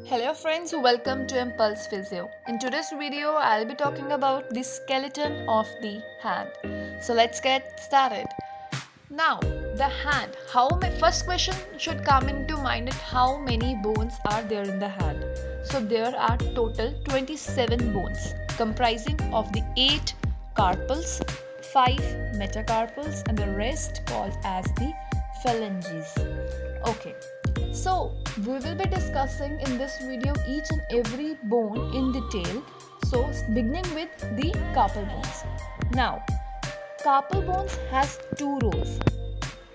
Hello friends, welcome to Impulse Physio. In today's video, I'll be talking about the skeleton of the hand. So let's get started. Now, the hand. First question should come into mind is how many bones are there in the hand. So there are total 27 bones comprising of the 8 carpals, 5 metacarpals and the rest called as the phalanges. Okay. So, we will be discussing in this video each and every bone in detail. So, beginning with the carpal bones. Now, carpal bones has two rows.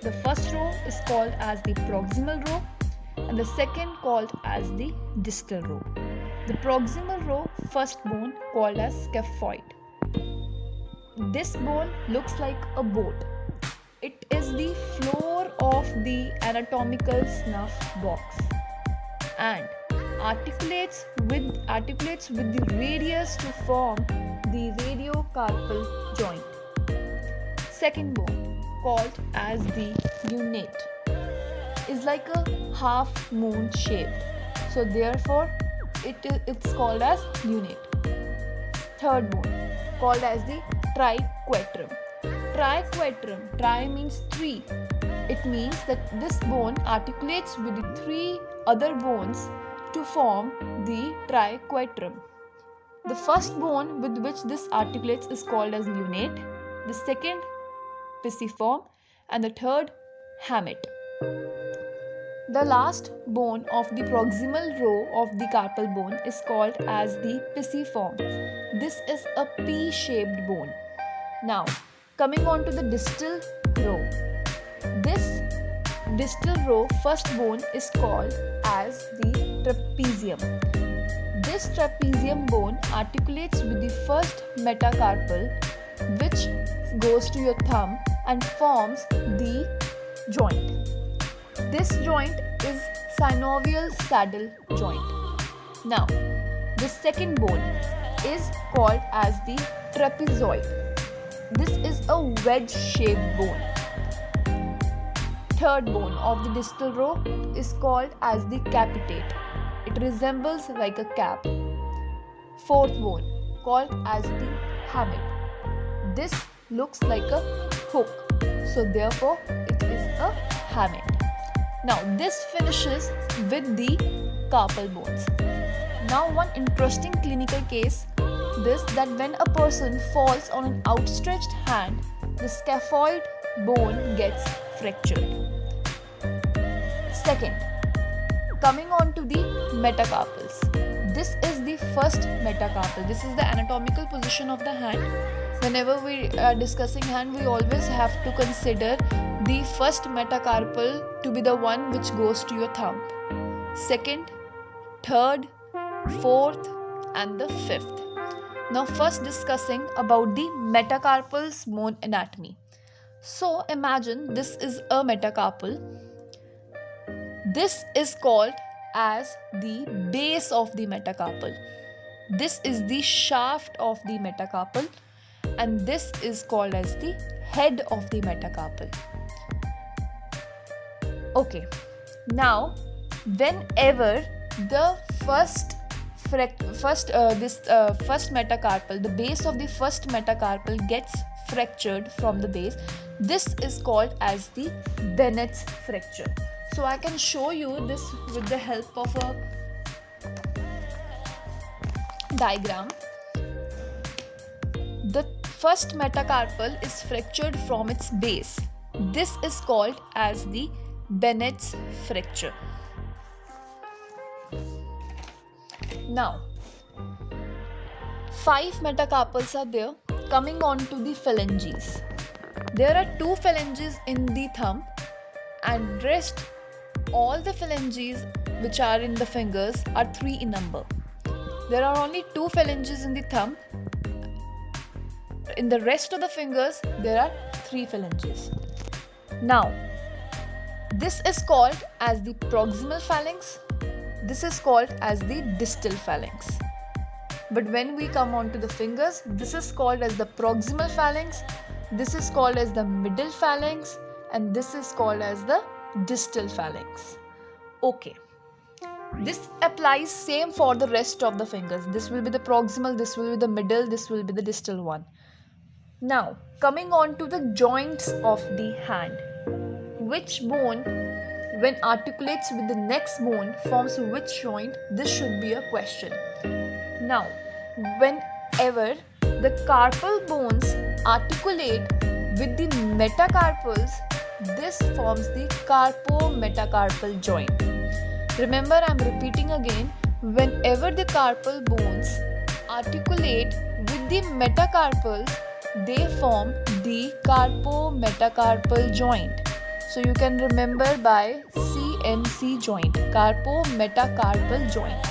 The first row is called as the proximal row and the second called as the distal row. The proximal row, first bone called as scaphoid. This bone looks like a boat. It is the floor of the anatomical snuff box and articulates with the radius to form the radiocarpal joint. Second bone, called as the lunate, is like a half moon shaped. So therefore it's called as lunate. Third bone, called as the triquetrum. Triquetrum, tri means 3. It means that this bone articulates with the 3 other bones to form the triquetrum. The first bone with which this articulates is called as lunate, the second pisiform and the third hamate. The last bone of the proximal row of the carpal bone is called as the pisiform. This is a P-shaped bone. Now, coming on to the distal row. This distal row first bone is called as the trapezium. This trapezium bone articulates with the first metacarpal which goes to your thumb and forms the joint. This joint is synovial saddle joint. Now, the second bone is called as the trapezoid. This is a wedge-shaped bone. Third bone of the distal row is called as the capitate. It resembles like a cap. Fourth bone called as the hamate. This looks like a hook. So therefore it is a hamate. Now this finishes with the carpal bones. Now one interesting clinical case that when a person falls on an outstretched hand, the scaphoid bone gets fractured. Second, coming on to the metacarpals. This is the first metacarpal. This is the anatomical position of the hand. Whenever we are discussing hand, we always have to consider the first metacarpal to be the one which goes to your thumb. Second, third, fourth and the fifth. Now first discussing about the metacarpal's bone anatomy. So imagine this is a metacarpal. This is called as the base of the metacarpal. This is the shaft of the metacarpal and this is called as the head of the metacarpal. Okay, now whenever the first metacarpal, the base of the first metacarpal gets fractured from the base, this is called as the BENNETT'S fracture. So I can show you this with the help of a diagram. The first metacarpal is fractured from its base. This is called as the BENNETT'S fracture. Now, 5 metacarpals are there. Coming on to the phalanges. There are 2 phalanges in the thumb and rest all the phalanges which are in the fingers are 3 in number. There are only 2 phalanges in the thumb. In the rest of the fingers there are 3 phalanges. Now, this is called as the proximal phalanx. This is called as the distal phalanx. But when we come on to the fingers, this is called as the proximal phalanx, this is called as the middle phalanx and this is called as the distal phalanx. Okay. This applies same for the rest of the fingers. This will be the proximal, this will be the middle, this will be the distal one. Now, coming on to the joints of the hand. Which bone, when articulates with the next bone, forms which joint? This should be a question. Now, whenever the carpal bones articulate with the metacarpals, this forms the carpometacarpal joint. Remember, I am repeating again, whenever the carpal bones articulate with the metacarpals, they form the carpometacarpal joint. So you can remember by CMC joint, carpometacarpal joint.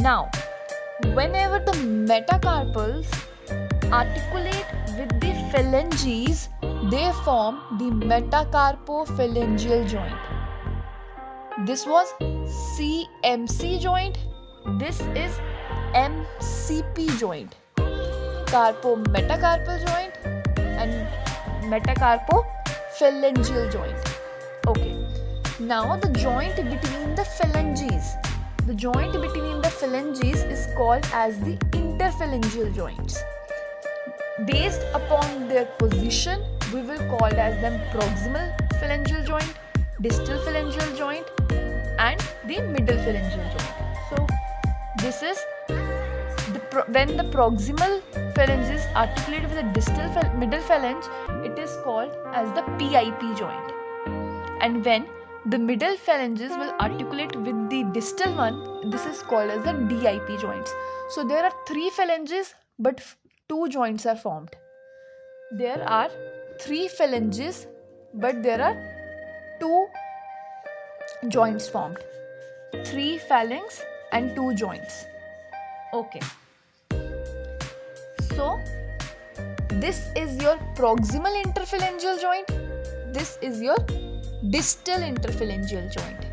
Now, whenever the metacarpals articulate with the phalanges, they form the metacarpophalangeal joint. This was CMC joint. This is MCP joint. Carpometacarpal joint and metacarpophalangeal joint. Okay. Now the joint between the phalanges. The joint between the phalanges is called as the interphalangeal joints. Based upon their position, we will call as them proximal phalangeal joint, distal phalangeal joint, and the middle phalangeal joint. So this is when the proximal phalanges articulate with the distal middle phalange, it is called as the PIP joint. And when the middle phalanges will articulate with the distal one, this is called as the DIP joints. So there are 3 phalanges, but 2 joints are formed. There are 3 phalanges, but there are 2 joints formed. 3 phalanx and 2 joints. Okay. So this is your proximal interphalangeal joint. This is your distal interphalangeal joint.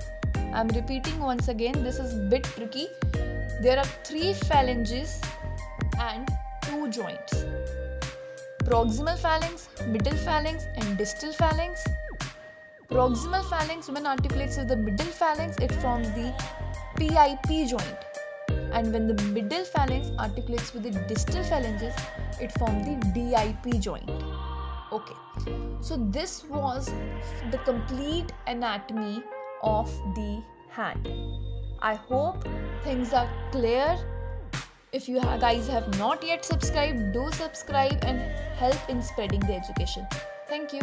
I am repeating once again, this is a bit tricky. There are 3 phalanges and 2 joints. Proximal phalanx, middle phalanx and distal phalanx. Proximal phalanx, when articulates with the middle phalanx, it forms the PIP joint. And when the middle phalanx articulates with the distal phalanges, it forms the DIP joint. Okay, so this was the complete anatomy of the hand. I hope things are clear. If you guys have not yet subscribed, do subscribe and help in spreading the education. Thank you.